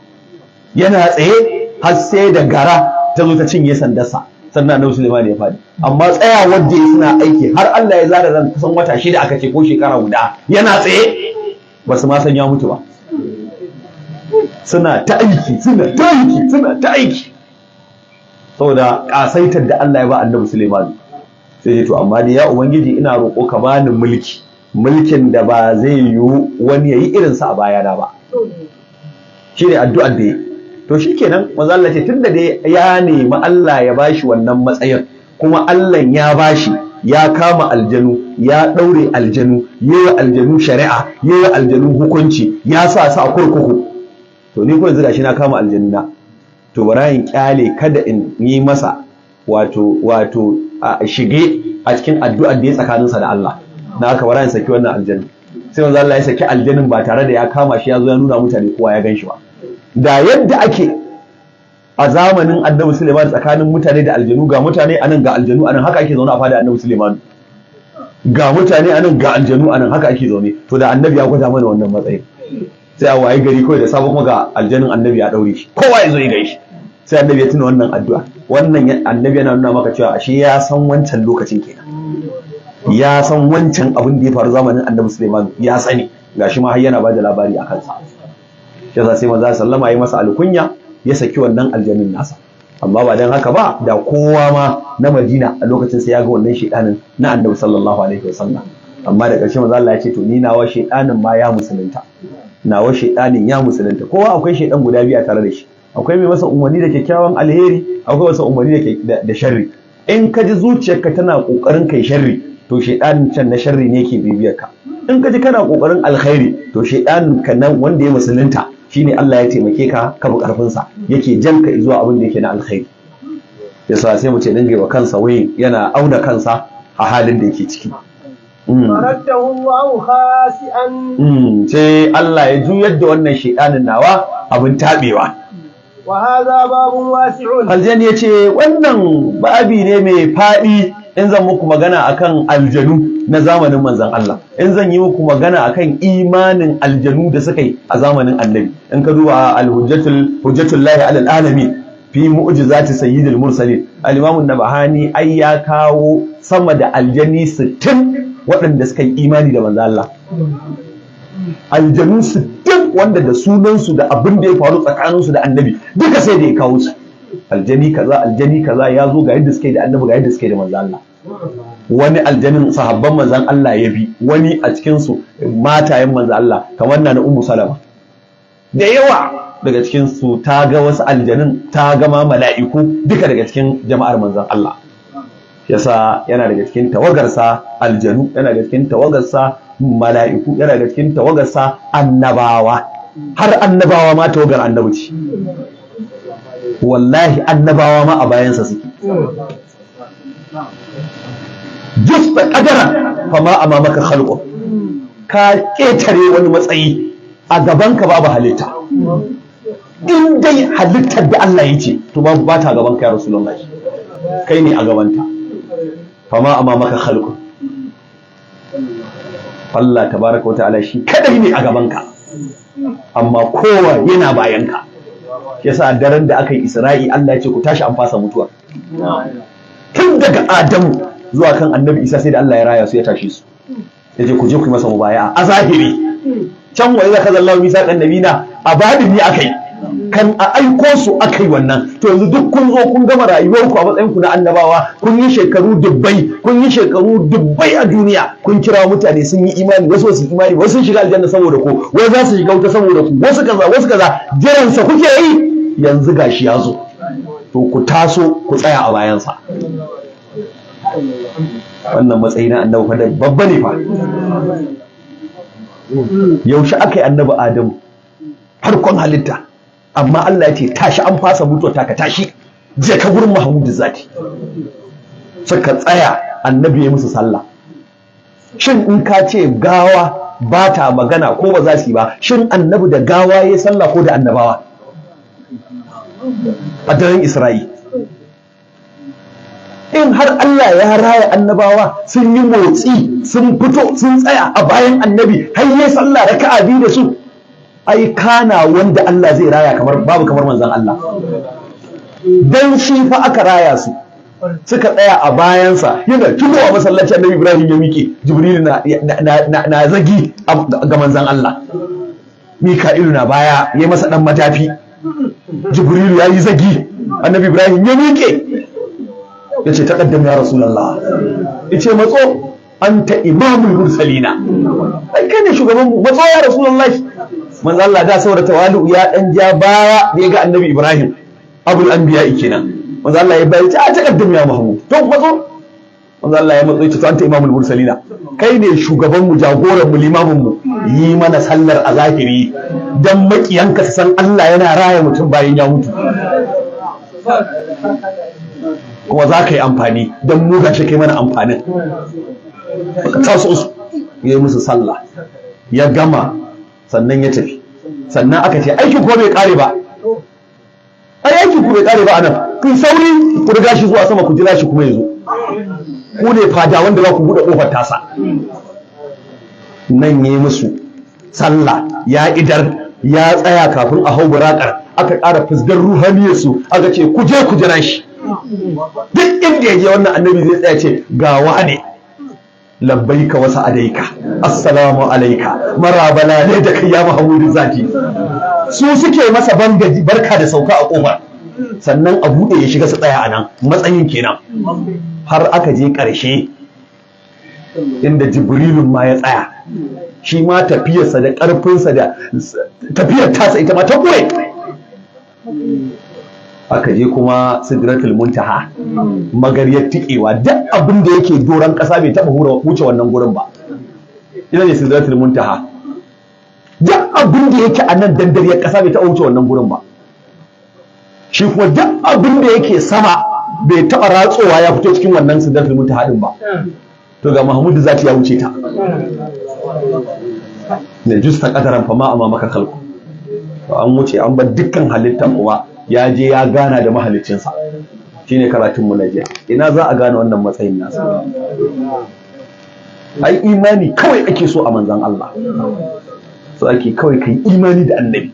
Yana tsaye har sai da gara ta zo ta cinye sandarsa. Sannan Annabi Sulaiman ya fadi. Amma tsayawar da suna aiki har Allah ya zara ran kusan wata 6 aka ce ko shekara guda. Yana tsaye ba su ma san ya mutu ba. Suna ta aiki saboda kasaitar da Allah ya ba Annabi Sulaiman. Sai to amma dai ya ubangiji ina roƙo ka bani mulkin da ba zai yiwu wani yayi irin sa a bayana ba. Shine addu'ar da to shikenan manzo Allah ce tunda dai ya nemi Allah ya bashi wannan matsayin kuma Allah ya bashi, ya kama aljanu, ya daure aljanu, yayi aljanu shari'a, yayi aljanu hukunci, ya sa su a kurkuku. To ni ko yanzu gashi na kama aljanna, to bara in kyale kada in yi masa wato a shige a cikin addu'ar da ya tsakaninsa da Allah. Na haka bara in saki wannan aljanna. Sai manzo Allah ya saki aljannin ba tare da ya kama shi ya zo ya nuna mutane kowa ya ganshi ba. Da yadda ake a zamanin Annabi Sulaiman tsakanin mutane da aljanu, ga mutane anan ga aljanu anan, haka ake zaune a fada Annabi Sulaiman. Ga mutane anan ga aljanu anan, haka ake zaune. To da Annabi ya gwada mana wannan matsayin. Sai a waye gari kawai da sabon kuma ga aljanin Annabi ya daure shi, kowa ya zo ya gaishe. Sai Annabi ya tuna wannan addu'a. Wannan Annabi yana nuna maka cewa ashe ya san wancan lokacin kenan, ya san wancan abin da ya faru zamanin Annabi Sulaiman, ya sani, gashi ma har yana bada labari a kansa. Yasa sai manzo sallama ya masa alkunya, ya saki wannan aljanin nasa. Amma ba dan haka ba da kowa ma na Madina a lokacin sai ya ga wannan shedanin na Annabi sallallahu alaihi wasallam. Amma da ƙarshe manzo Allah ya ce to ni nawa shedanin ma ya musulunta. Nawa shedanin ya musulunta. Kowa akwai shedan guda biyu a tare da shi. Akwai mai masa umarni da kyakkyawan alheri, akwai masa umarni da sharri. In ka ji zuciyarka tana kokarin kai sharri, to shedanin can na sharri ne yake bibiyar ka. In ka ji kana kokarin alkhairi, to shedanin ka nan wanda ya musulunta shine Allah ya taimake ka ka bi karfin sa, yake jan ka zuwa abin da yake na alkhairi. Yasa sai mu ce dinga wa kansa wai yana auna kansa a halin da yake ciki. Faraddahu Allahu khasi'an. Sai Allah ya juyar da wannan shedanin nawa abin tabewa. Wa hadha babun wasi'un. Aljani yace wannan babi ne mai fadi. In zan muku magana akan aljanu na zamanin manzon Allah, in zan yi muku magana akan imanin aljanu da suka yi a zamanin Annabi, in ka duba hujjatullahi alal alamin fi mu'jizati sayyidil mursalin, al-imam an-nabahani ai ya kawo sama da aljani 60 waɗanda suka yi imani da manzon Allah. Aljanu 60 wanda da sunansu da abin da ya faru tsakaninsu da Annabi duka sai da ya kawo su. Aljani kaza ya zo ga yadda suke da Annabi, ga yadda suke da manzon Allah. Wani aljanin sahabban manzon Allah ya bi, wani a cikin su matayen manzon Allah kamar na Ummu Salama. Da yawa daga cikin su ta ga wasu aljanin, ta ga ma mala'iku duka daga cikin jama'ar manzon Allah. Yasa yana daga cikin tawagarsa aljanu, yana daga cikin tawagarsa mala'iku, yana daga cikin tawagarsa annabawa. Har annabawa ma tawagar Annabi ce. Wallahi annabawa ma a bayansa suke. Jus da kadara fama amamaka khalqu, ka ketare wani matsayi a gabanka babu halitta. In dai halittar da Allah ya ce to ba ta gabanka ya Rasulullahi, kai ne a gabanta. Fama amamaka khalqu, Allah tabaraka wa ta'ala shi kadai ne a gabanka, amma kowa yana bayanka. Yasa daren da aka yi Isra'i Allah ya ce ku tashi an fasa mutuwa. Tun daga Adamu zuwa kan Annabi Isa sai da Allah ya raya su ya tashi su. Ya ce ku je ku yi masa mubaya'a a zahiri. Can wa idza kaza Allahu misaqan nabina a badini akai. kan a aiko su aka yi wannan. To yanzu duk kun zo kun gama rayuwarku a matsayin ku na annabawa, kun yi shekaru dubbai a duniya, kun kira mutane sun yi imani, wasu su imani, wasu sun shiga aljanna saboda ku, wasu za su shiga wuta saboda ku, wasu kaza jiransa kuke yi. Yanzu gashi ya zo, to ku taso ku tsaya a bayansa. Wannan matsayi na annabi fa babba ne fa. Yaushe aka yi annabi Adamu farkon halitta, amma Allah ya ce tashi, an fasa mutuwa ta ka tashi, je ka gurin Muhammadu zati. Suka tsaya, annabi ya musu sallah. Shin in ka ce gawa ba ta magana ko ba za su yi ba, shin annabi da gawa ya sallah ko da annabawa a daren Isra'i? In har Allah ya raya annabawa sun yi motsi, sun fito, sun tsaya a bayan annabi har yi sallah raka'a biyu da su, ai kana wanda Allah zai raya babu kamar manzon Allah. Dan shi fa aka raya su, suka tsaya a bayansa, yana tunowa masallaci annabi Ibrahim ya miƙe, Jibril na zagi ga manzon Allah, Mika'ilu na baya ya masa dan matafi, Jibril ya yi zagi, annabi Ibrahim ya miƙe, ya ce taƙaddam ya Rasulallah, ya ce matso, anta imamul mursalina, ai kai ne shugaban mu, matso ya Rasulallah. Manzo Allah da saboda tawali'u ya dan ja baya da ya ga annabi Ibrahim, abul anbiya kenan. Manzo Allah ya bayar ta taƙaddam ya Muhammad, to matso. Manzo Allah ya matso, ya ce to anta imamul mursalina, kai ne shugaban mu, jagoran mu, limamin mu, yi mana sallar a zahiri dan makiyanka su san Allah yana raya mutum bayan ya mutu. Kuma za ka yi amfani don mu gashi kai mana amfanin. Ta su ya yi musu sallah, ya gama, sannan ya tafi. Sannan aka ce aikin ko bai kare ba, ai aikin ku bai kare ba anan, kun sauri ku riga shi zuwa sama, ku jira shi kuma ya zo. Ku ne fada wanda za ku buɗe ƙofar tasa. Nan ya yi musu sallah, ya idar, ya tsaya kafin a hau buraƙar, aka ƙara fusgar ruhaniyarsu, aka ce ku je ku jira shi. Duk inda ya je wannan annabi zai tsaya ce ga wane, labbaika wa sa'adaika, assalamu alaika, marabala ne da kai ya Muhammadu zaki. Su suke masa bangaji, barka da sauka a kofar, sannan a buɗe ya shiga su tsaya a nan, matsayin kenan. Har aka je ƙarshe inda Jibrilun ma ya tsaya, shi ma tafiyarsa da ƙarfinsa da tafiyar tasa ita ma ta ƙure. Aka je kuma sidratul muntaha, magaryar tikewa, duk abin da yake doron ƙasa bai taɓa wuce wannan gurin ba. Ina ne sidratul muntaha, duk abin da yake a nan dandariyar ƙasa bai taɓa wuce wannan gurin ba. Shi kuma duk abin da yake sama bai taɓa ratsowa ya fito cikin wannan sidratul muntaha din ba. To ga Muhammadu zati ya wuce ta. Ne justa kadaran fa ma amma maka kalku. To an wuce, an bar dukkan halitta kuma ya je ya gana da mahaliccinsa. Shine karatun mu na jiya. Ina za a gane wannan matsayin nasa? Ai imani kawai ake so a manzon Allah. So ake kawai kai imani da annabi.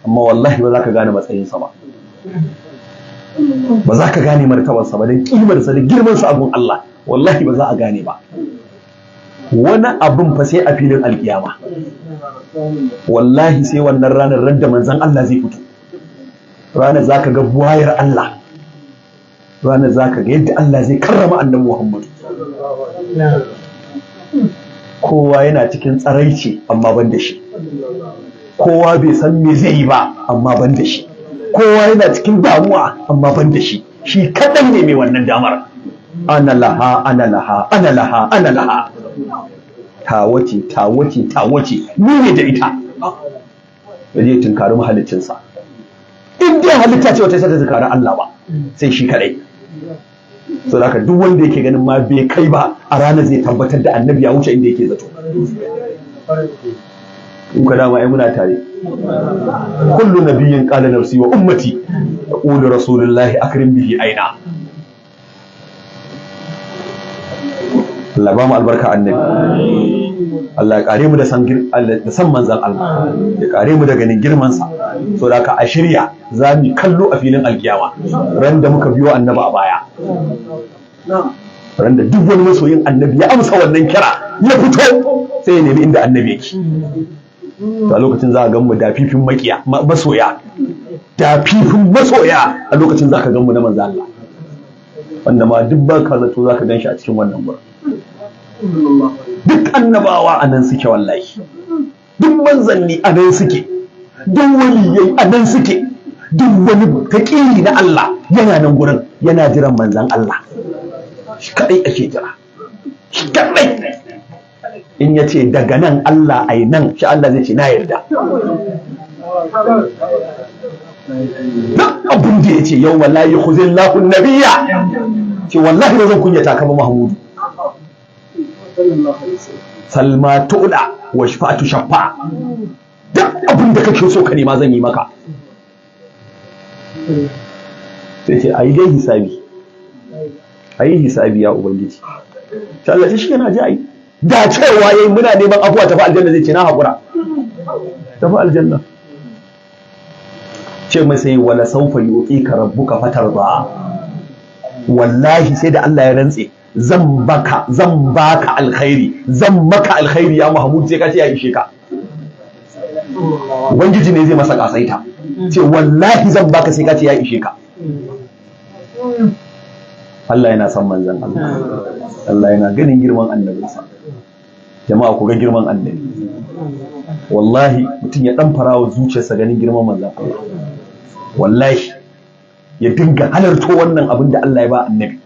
Amma wallahi ba za ka gane matsayinsa ba. Ba za ka gane martabarsa ba, don kimarsa da girmansa a gun Allah. Wallahi ba za a gane ba. Wani abin fa sai a filin alkiyama. Wallahi sai wannan ranar da manzon Allah zai fito. Ranar za ka ga buwayar Allah, ranar za ka ga yadda Allah zai karrama annabi Muhammadu. Kowa yana cikin tsaraici amma ban da shi, kowa bai san me zai yi ba amma ban da shi, kowa yana cikin damuwa amma ban da shi, shi kaɗan ne mai wannan damar. Ana laha, ana laha, ana laha, ana laha, tawace, tawace, tawace, ni ne da ita. Ya je tunkari mahaliccinsa. In dai halitta ce wata sai ta tunkari Allah ba, sai shi kadai. So da duk wanda yake ganin ma bai kai ba, a ranar zai tabbatar da annabi ya wuce inda yake zato. In ka dama ai muna tare. Kullu nabiyyin qala nafsi wa ummati, yaqulu rasulullahi akrim bihi aina. Allah ba mu albarka annabi. Allah ya kare mu da san manzan Allah, ya kare mu da ganin girmansa. So da ka a shirya za mu kallo a filin alkiyama ran da muka biyo annabi a baya, ran da duk wani masoyin annabi ya amsa wannan kira ya fito sai ya nemi inda annabi yake. to a lokacin za a gan mu da fifin masoya da fifin masoya a lokacin za ka gan mu na manzo Allah wanda ma duk ba ka zato za ka gan shi a cikin wannan gurin duk annabawa a nan suke wallahi duk manzanni a nan suke duk waliyai a nan suke duk wani taƙiri na Allah yana nan gurin yana jiran manzan Allah shi kadai ake jira shi kadai in ya ce daga nan Allah ai nan shi Allah zai ce na yarda duk abin da ya ce yau wallahi khuzillahu nabiyya ce wallahi ba zan kunyata ka ba Mahmudu salma tu'la wa shafa'atu shaffa duk abin da kake so ka nema zan yi maka sai ce ayi dai hisabi ya ubangiji sai Allah ce shi yana ji ai da cewa yayi muna neman abuwa tafi aljanna zai ce na hakura tafi aljanna ce mai sai wala sawfa yu'tika rabbuka fatarda wallahi sai da Allah ya rantse zan baka alkhairi zan maka alkhairi ya Mahmud sai ka ce ya ishe ka ubangiji ne zai masa kasaita ce wallahi zan baka sai ka ce ya ishe ka Allah yana son manzon Allah yana ganin girman annabinsa jama'a ku ga girman annabi wallahi mutum ya dan farawa zuciyarsa ganin girman manzon Allah wallahi ya dinga halarto wannan abin da Allah ya ba annabi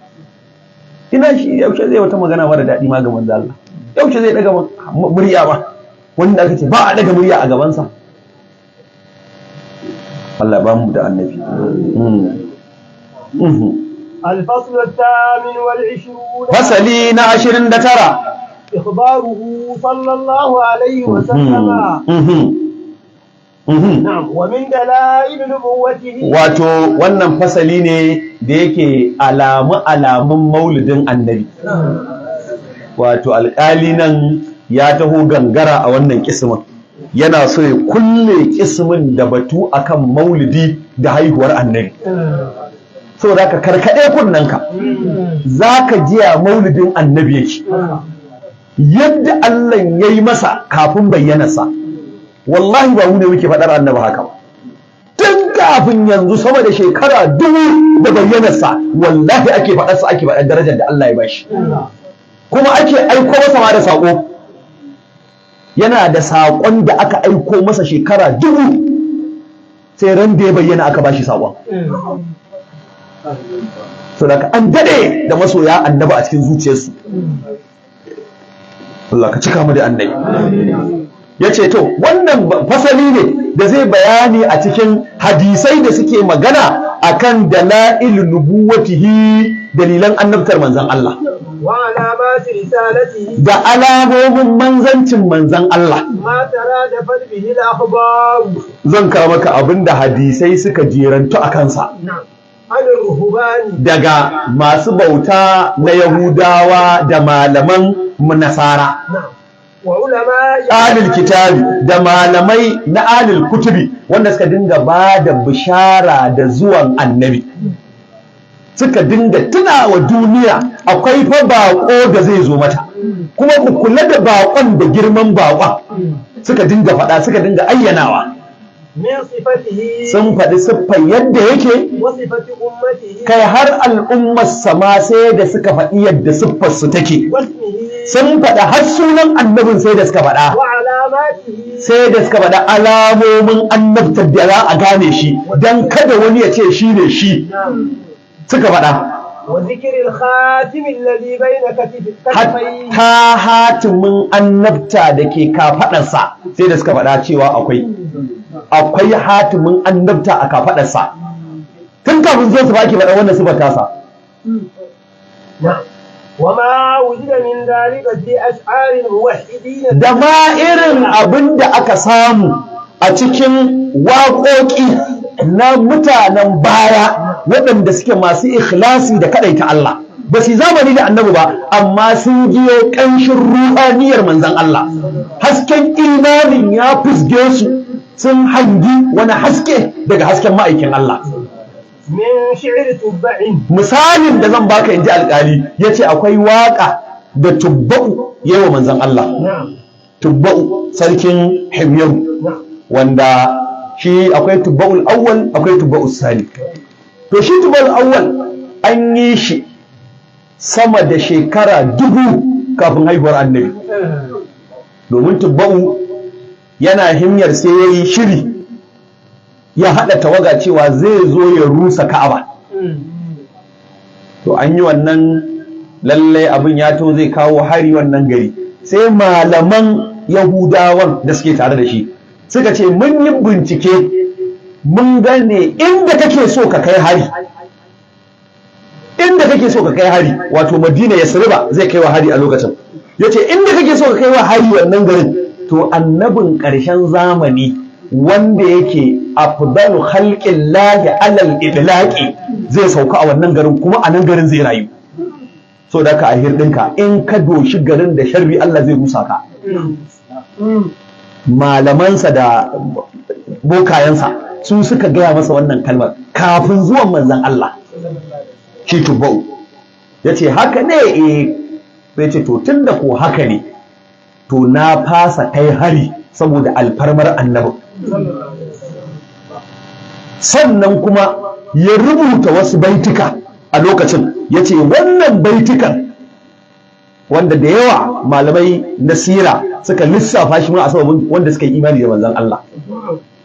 ina shi yaushe zai wata magana mara daɗi ma ga manzo Allah yaushe zai daga murya ba wanda aka ce ba a daga murya a gabansa Allah ba mu da annabi الفصل الثامن والعشرون فصلي ناشرين دترى إخباره صلى الله عليه وسلم نعم ومن دلائل نبوته wato wannan fasali ne da yake alamun maulidin annabi wato alƙali nan ya taho gangara a wannan kismin yana so ya kulle kismin da batu akan maulidi da haihuwar annabi saboda ka karkade kunnanka zaka ji a maulidin annabi yake yadda Allah yayi masa kafin bayyanarsa wallahi ba mu ne muke faɗar annabi haka ba tun kafin yanzu sama da shekara 2000 da bayyanarsa wallahi ake faɗarsa ake faɗar darajar da Allah ya bashi kuma ake aiko masa ma da saƙo yana da saƙon da aka aiko masa shekara 2000 sai ran da ya bayyana aka bashi saƙon so da an dade da masoya annabi a cikin zuciyarsu Allah ka cika mu da annabi yace to wannan fasali ne da zai bayani a cikin hadisai da suke magana akan dalail nubuwatihi dalilan annabtar manzon Allah wa alamati risalatihi da alamomin manzancin manzon Allah ma tara da falbihi al-akhbar zan kawo maka abinda hadisai suka jerantu akan sa daga masu bauta na Yahudawa da malaman Nasara alil kitabi da malamai na alil kutubi wanda suka dinga ba da bishara da zuwan annabi suka dinga tunawa duniya akwai fa baƙo da zai zo mata kuma ku kula da baƙon da girman baƙon suka dinga faɗa suka dinga ayyanawa sun faɗi siffar yadda yake kai har al'ummar sama sai da suka faɗi yadda siffar su take sun faɗa har sunan annabin sai da suka faɗa sai da suka faɗa alamomin annabtar da za a gane shi don kada wani ya ce shi ne shi suka faɗa hatta hatimin annabta da ke kafaɗarsa sai da suka faɗa cewa akwai hatimin annabta a kafaɗarsa tun kafin zuwa su ba ake faɗa wannan sifar tasa da ma irin abin da aka samu a cikin waƙoƙi na mutanen baya waɗanda suke masu ikhlasi da kaɗaita Allah ba su zamani da annabi ba amma sun jiyo ƙanshin ruhaniyar manzon Allah hasken imanin ya fusge su sun hangi wani haske daga hasken ma'aikin Allah misalin da zan baka inji alƙali yace akwai waƙa da tubba'u yawa manzon Allah tubba'u sarkin himyaru, wanda shi akwai tubba'ul awwal akwai tubba'ul sani. To shi tubba'ul awwal an yi shi sama da shekara 1000 kafin haihuwar annabi, domin tubba'u yana himyar sai ya yi shiri ya haɗa tawaga cewa zai zo ya rusa ka'aba. To an yi wannan, lallai abin ya to zai kawo hari wannan gari, sai malaman yahudawan da suke tare da shi suka ce mun yi bincike mun gane inda kake so ka kai hari, inda kake so ka kai hari, wato Madina Yasriba zai kai wa hari a lokacin. Yace inda kake so ka kai wa hari wannan garin, to annabin ƙarshen zamani wanda yake afdalu khalqillahi alal idlaqi zai sauka a wannan garin, kuma a nan garin zai rayu. So da ka a hirdinka, in ka doshi garin da sharri Allah zai rusa ka. Malamansa da bokayensa su suka gaya masa wannan kalmar kafin zuwan manzon Allah. Shi tubba'u ya ce haka ne, sai ce to tunda ko haka ne, to na fasa kai hari saboda alfarmar annabi. Sannan kuma ya rubuta wasu baituka a lokacin, ya ce wannan baitukan wanda da yawa malamai na sira suka lissafa shi ma a sababin wanda suka yi imani da manzon Allah,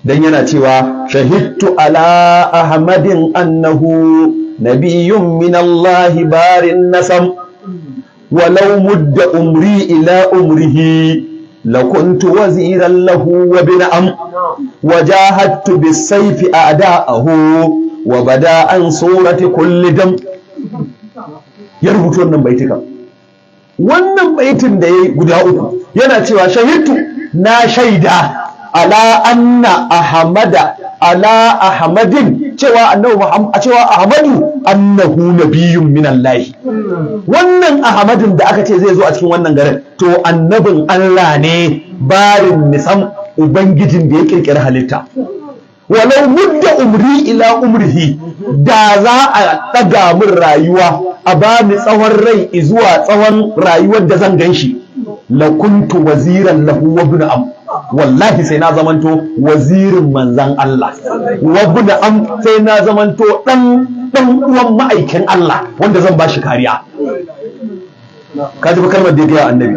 dan yana cewa shahidtu ala ahmadin annahu nabiyyun min Allah barin nasam walau mudda umri ila umrihi lakuntu waziran lahu wa bin'am wajahadtu bis-sayfi a'da'ahu wa bada an surati kulli dam. Ya rubuta wannan baitukan. Wannan baitin da yayi guda uku yana cewa shahidtu, na shaida ala anna ahmada ala ahmadin, cewa annabi Muhammad, cewa ahmadu annahu nabiyyun min Allah. Wannan ahmadin da aka ce zai zo a cikin wannan garin, to annabin Allah ne barin nisam, ubangijin da ya kirkiri halitta. Walau mudda umri ila umrihi, da za a ɗaga min rayuwa a ba ni tsawon rai zuwa tsawon rayuwar da zan ganshi, la kuntu waziran lahu wa ibn am, wallahi sai na zamanto wazirin manzan Allah, wa ibn am sai na zamanto dan uwan ma'aikin Allah wanda zan bashi kariya. Kaji ba kalmar da ya gaya annabi.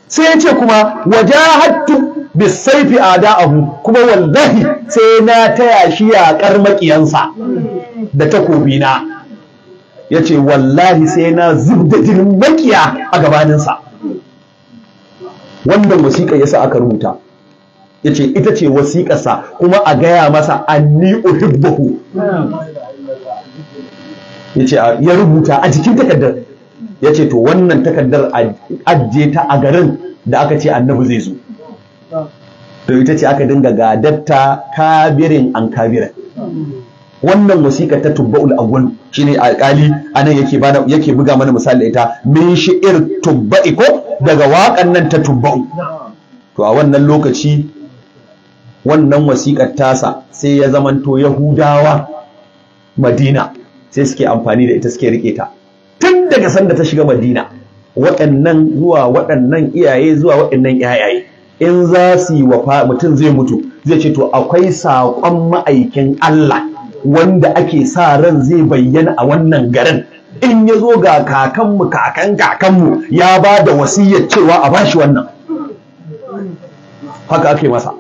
Sai ya ce kuma wajahadtu bisaifi ada'ahu, kuma wallahi sai na taya shi yaƙar maƙiyansa da takobina. Ya ce wallahi sai na zubda jinin maƙiya a gabaninsa. Wannan wasiƙa yasa aka rubuta, ya ce ita ce wasiƙarsa, kuma a gaya masa anni uhibbuhu. Ya ce ya rubuta a jikin takardar, ya ce to wannan takardar ajiye ta a garin da aka ce annabi zai zo. To ita ce aka dinga gadatta kabirin an kabirin. Wannan wasiƙa ta tubba'ul awwal shine alƙali anan yake buga mana misali ita, min shi'ir tubba'i, ko daga waƙan nan ta tubba'u. To a wannan lokaci wannan wasiƙar tasa sai ya zamanto Yahudawa Madina sai suke amfani da ita, suke rike ta tun daga sanda ta shiga Madina, waɗannan zuwa waɗannan iyaye zuwa waɗannan iyaye. In za su yi wa mutum zai mutu, zai ce to akwai saƙon ma'aikin Allah wanda ake sa ran zai bayyana a wannan garin. In ya zo ga kakanmu kakanmu ya ba da wasiyyar cewa a bashi wannan. Haka ake masa,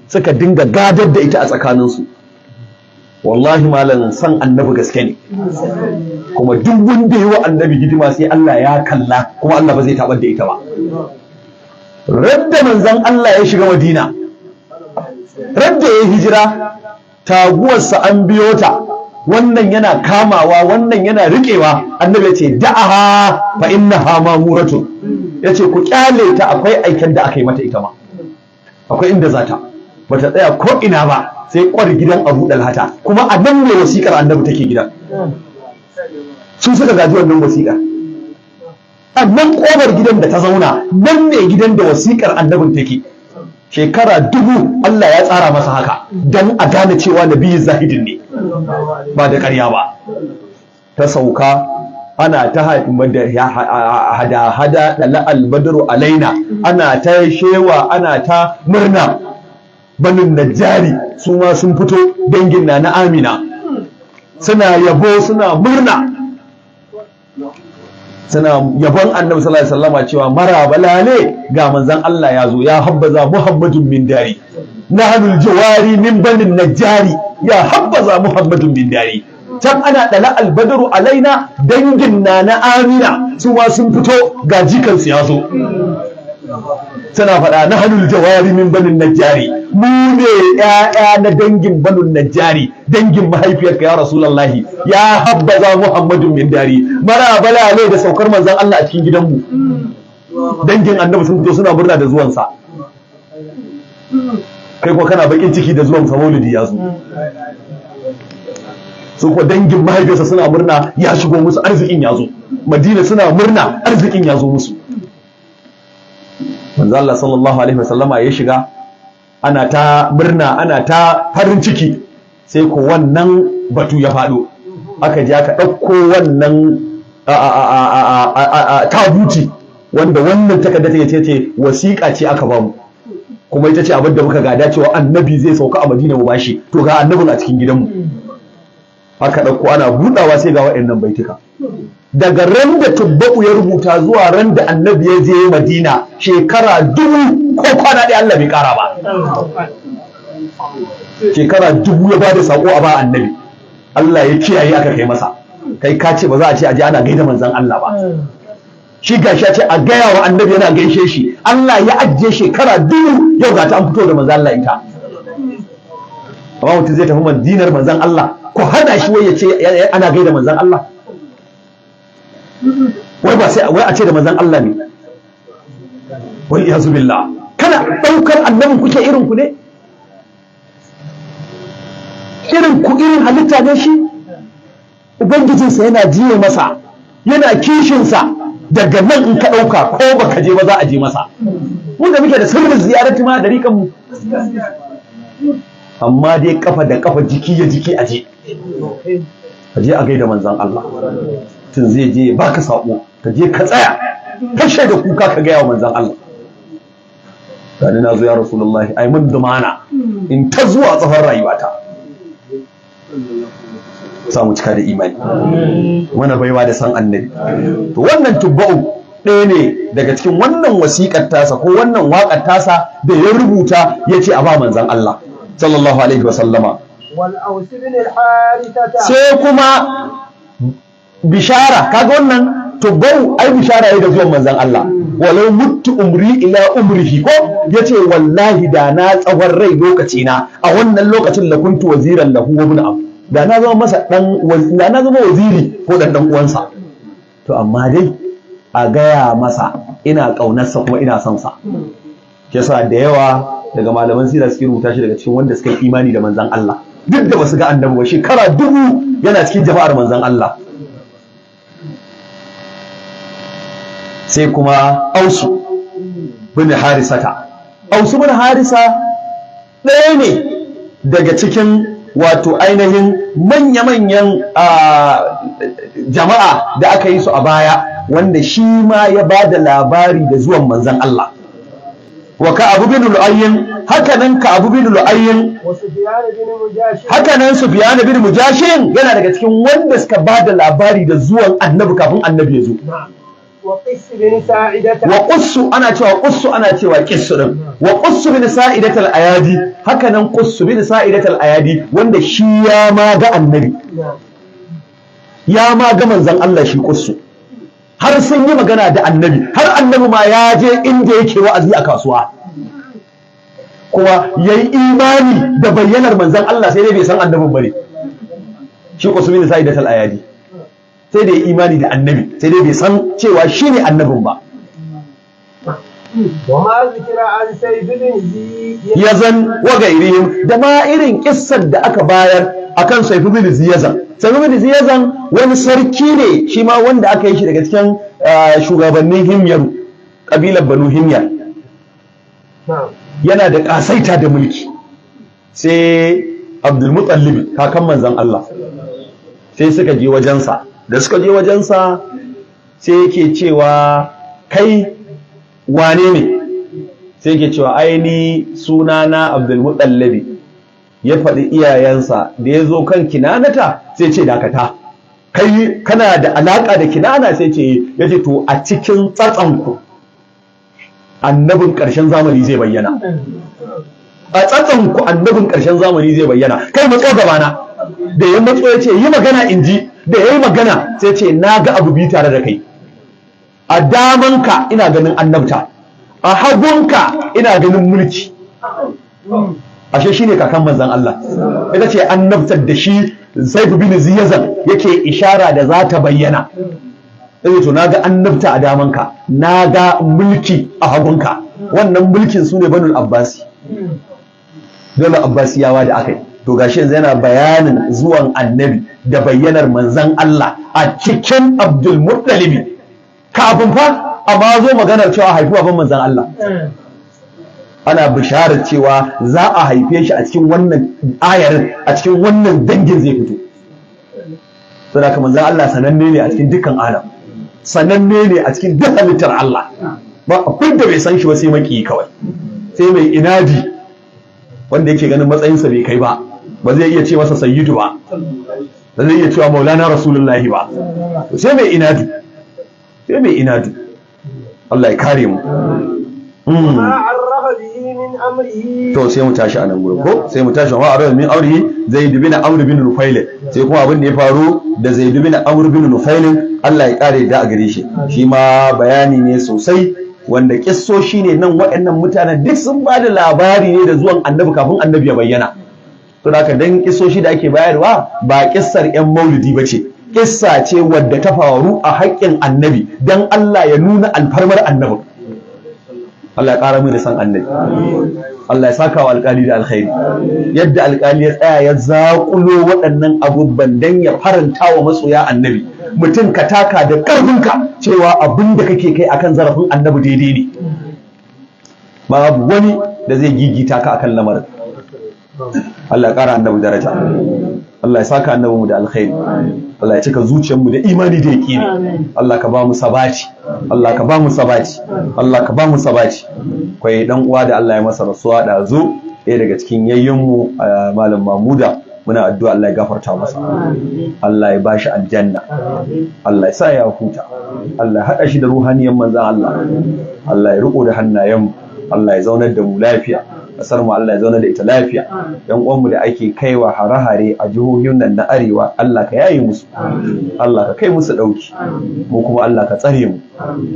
suka dinga gadar da ita a tsakaninsu. Wallahi malam, san annabi gaske ne, kuma duk wanda yi wa annabi hidima sai Allah ya kalla, kuma Allah ba zai taɓar da ita ba. Radda manzon Allah ya shiga Madina, radda ya hijira, taguwarsa an biyo ta, wannan yana kamawa wannan yana riƙewa. Annabi ya ce da'aha fa innaha mamuratun, ya ce ku kyale ta, akwai aiken da aka yi mata ita ma, akwai inda za ta, bata tsaya ko ina ba sai kwar gidan Abu Dalhata, kuma a nan ne wasiƙar annabi take gidan. Sun suka gaji wannan wasiƙar. A nan ƙofar gidan da ta zauna, nan ne gidan da wasiƙar annabin take. Shekara 1000 Allah ya tsara masa haka don a gane cewa nabiyin zahidin ne, ba da ƙarya ba. Ta sauka ana ta hada da la'al badru alaina, ana ta shewa, ana ta murna. Banin Najjari su ma sun fito, dangin na Amina suna yabo, suna murna, suna yabon Annabi sallallahu alaihi wasallam cewa maraba lale ga manzon Allah ya zo, ya habbaza Muhammadun min dari, nahnul jawari min banin Najjari, ya habbaza Muhammadun min dari. Can ana dala albadaru alaina, dangin na Amina su ma sun fito, ga jikansu ya zo, suna faɗa nahnul jawari min banin Najjari, mu ne ƴaƴa na dangin banin Najjari, dangin mahaifiyarka ya Rasulullahi, ya habbaza Muhammadun min dari. Maraba lale da saukar manzon Allah a cikin gidanmu. Dangin Annabi sun fito suna murna da zuwansa, kai ko kana bakin ciki da zuwan sa, maulidi ya zo. Su kuwa dangin mahaifiyarsa suna murna ya shigo musu, arzikin ya zo. Madina suna murna arzikin ya zo musu. Manzo Allah sallallahu alaihi wasallama ya shiga, ana ta murna, ana ta farin ciki, sai ko wannan batu ya faɗo. Aka je aka ɗauko wannan tabuti, wanda wannan takarda ta ce wasiƙa ce aka bamu, kuma ita ce abin da muka gada cewa annabi zai sauka a Madina mu bashi, to ga annabin a cikin gidanmu. Aka ɗauko ana buɗawa sai ga waɗannan baituka. Daga ran da Tubba'u ya rubuta zuwa ran da annabi ya je Madina, shekara 1000 ko kwana ɗaya Allah bai ƙara ba. Shekara 1000 ya bada sako a ba annabi, Allah ya kiyaye aka kai masa. Kai ka ce ba za a ce a je ana gaida manzon Allah ba. Shi gashi ya ce a gaya wa annabi yana gaishe shi, Allah ya ajiye shekara 1000, yau ga ta an fito da manzon Allah ita. Amma mutum zai tafi Madinar manzon Allah, ko hana shi wai ya ce ana gaida manzon Allah. Wai ba sai wai a ce da manzon Allah ne. Wai iyazu billah. Kana daukar annabin kuke irin ku ne? Irin ku irin halitta ne shi? Ubangijinsa yana jiye masa, yana kishinsa. Daga nan in ka ɗauka ko baka je ba za a je masa. Mu da muke da sirrin ziyarati ma da rikan mu. Amma dai kafa da kafa, jiki ya jiki aje. Aje a gaida manzon Allah. Tun zai je baka sako, ka je ka tsaya, kashe da kuka ka gaya wa manzon Allah. Gani na zo ya Rasulullahi, ai mun dumana in ta zuwa tsawon rayuwata. Samu cika da imani, mana baiwa da san annabi. To wannan Tubba'u ɗaya ne daga cikin wannan wasiƙar tasa ko wannan waƙar tasa da ya rubuta ya ce a ba manzon Allah sallallahu alaihi wasallama. Sai kuma bishara, kaga wannan Tubba'u ai bishara yayi da zuwan manzon Allah. Walau mutu umri ila umrihi, ko yace wallahi da na tsawon rai lokaci na a wannan lokacin la kuntu waziran lahu wa ibn abu, da na zama masa da na zama waziri ko dan uwansa. To amma dai a gaya masa ina kaunarsa kuma ina son sa. Yasa da yawa daga malaman sira suke rubuta shi daga cikin wanda suka yi imani da manzon Allah, duk da basu ga annabi ba, shekara 1000 yana cikin jama'ar manzon Allah. Sai kuma Ausu bin Harisata. Ausu bin Harisa ɗaya ne daga cikin wato ainihin manya-manyan jama'a da aka yi su a baya, wanda shi ma ya ba da labari da zuwan manzon Allah. Wa Ka'ab bin Lu'ayyin, hakanan Ka'ab bin Lu'ayyin, hakanan Sufyan bin Mujashin yana daga cikin wanda suka ba da labari da zuwan annabi kafin annabi ya zo. Wa qussu ana cewa qussu, ana cewa qissu din. Wa qussu bin sa'idat al-ayadi, hakanan qussu bin sa'idat al-ayadi wanda shi ya ma ga annabi, ya ma ga manzon Allah shi qussu, har sun yi magana da annabi, har annabi ma ya je inda yake wa'azi a kasuwa, kuma yayi imani da bayyanar manzon Allah, sai dai bai san annabin bane. Shi qussu bin sa'idat al-ayadi sai da ya imani da annabi, sai dai bai san cewa shi ne annabin ba. Yazan wa gairihim, da ma irin kissar da aka bayar akan Saifu bin Ziyazan. Saifu bin Ziyazan wani sarki ne shi ma wanda aka yi shi daga cikin shugabannin Himyar, kabilar Banu Himyar. Yana da kasaita da mulki. Sai Abdul Muttalib, kakan manzon Allah, sai suka je wajensa da suka je wajensa sai yake cewa kai wane ne, sai yake cewa aini sunana Abdulmuɗallabi. Ya faɗi iyayensa, da ya zo kan Kinanata sai ce dakata, kai kana da alaƙa da Kinana? Sai ce, ya ce to a cikin tsatsanku annabin ƙarshen zamani zai bayyana, a tsatsanku annabin ƙarshen zamani zai bayyana, kai matso gabana. Da ya matso ya ce yi magana in ji, da ya yi magana sai ce na ga abu biyu tare da kai, a damanka ina ganin annabta, a hagunka ina ganin mulki. Ashe shi ne kakan manzan Allah, ita ce annabtar da shi Zaid bin Ziyazan yake ishara da za ta bayyana. Sai to naga annabta a damanka, naga mulki a hagunka. Wannan mulkin su ne Banul Abbasi, dole Abbasiyawa da aka yi. To gashi yanzu yana bayanin zuwan annabi da bayyanar manzan Allah a cikin Abdul Muttalibi, kafin fa amma zo maganar cewa haifi baban manzan Allah. Ana bisharar cewa za a haife shi a cikin wannan ayarin, a cikin wannan dangin zai fito. Saboda haka manzan Allah sananne ne a cikin dukkan alam, sananne ne a cikin duk halittar Allah. Ba abin da bai san shi ba sai maki kawai, sai mai inadi wanda yake ganin matsayinsa bai kai ba, ba zai iya ce masa sayyidu ba, ba zai iya cewa maulana rasulullahi ba, sai mai inadu, sai mai inadu. Allah ya kare mu. To sai mu tashi a nan gurin ko sai mu tashi wa arab min amrihi Zaid bin Amr bin Nufail, sai kuma abin da ya faru da Zaid bin Amr bin Nufail, Allah ya kare da a gare shi. Shi ma bayani ne sosai wanda kissoshi ne nan waɗannan mutanen duk sun ba da labari ne da zuwan annabi kafin annabi ya bayyana. To da haka dan kissoshi da ake bayarwa ba kissar yan maulidi ba ce, kissa ce wadda ta faru a haƙƙin annabi dan Allah ya nuna alfarmar annabi. Allah ya ƙara mu da san annabi, Allah ya saka wa alƙali da alkhairi, yadda alƙali ya tsaya ya zaƙulo waɗannan abubuwan dan ya faranta wa masoya annabi. Mutum ka taka da ƙarfinka cewa abin da kake kai akan zarafin annabi daidai ne, babu wani da zai gigita ka akan lamarin. Allah ya ƙara annabi daraja, Allah ya saka annabi mu da alkhairi, Allah ya cika zuciyarmu da imani da yaƙini. Allah ka ba mu sabati, Allah ka ba mu sabati, Allah ka ba mu sabati. Akwai dan uwa da Allah ya masa rasuwa da zo, ɗaya daga cikin yayyenmu Malam Mamuda, muna addu'a Allah ya gafarta masa, Allah ya bashi aljanna, Allah ya sa ya huta, Allah ya haɗa shi da ruhaniyan manzan Allah, Allah ya riko da hannayenmu, Allah ya zaunar da mu lafiya, kasar mu Allah ya zaunar da ita lafiya. Yan uwanmu da ake kaiwa hare-hare a jihohin nan na arewa, Allah ka yaye musu, Allah ka kai musu ɗauki, mu kuma Allah ka tsare mu,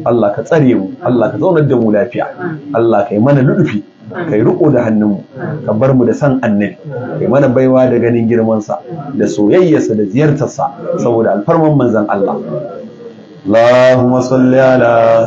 Allah ka tsare mu, Allah ka zaunar da mu lafiya, Allah ka yi mana luɗufi, kai riko da hannunmu, ka bar mu da san annabi, kai mana baiwa da ganin girmansa da soyayyarsa da ziyartarsa saboda alfarman manzon Allah. Allahumma salli ala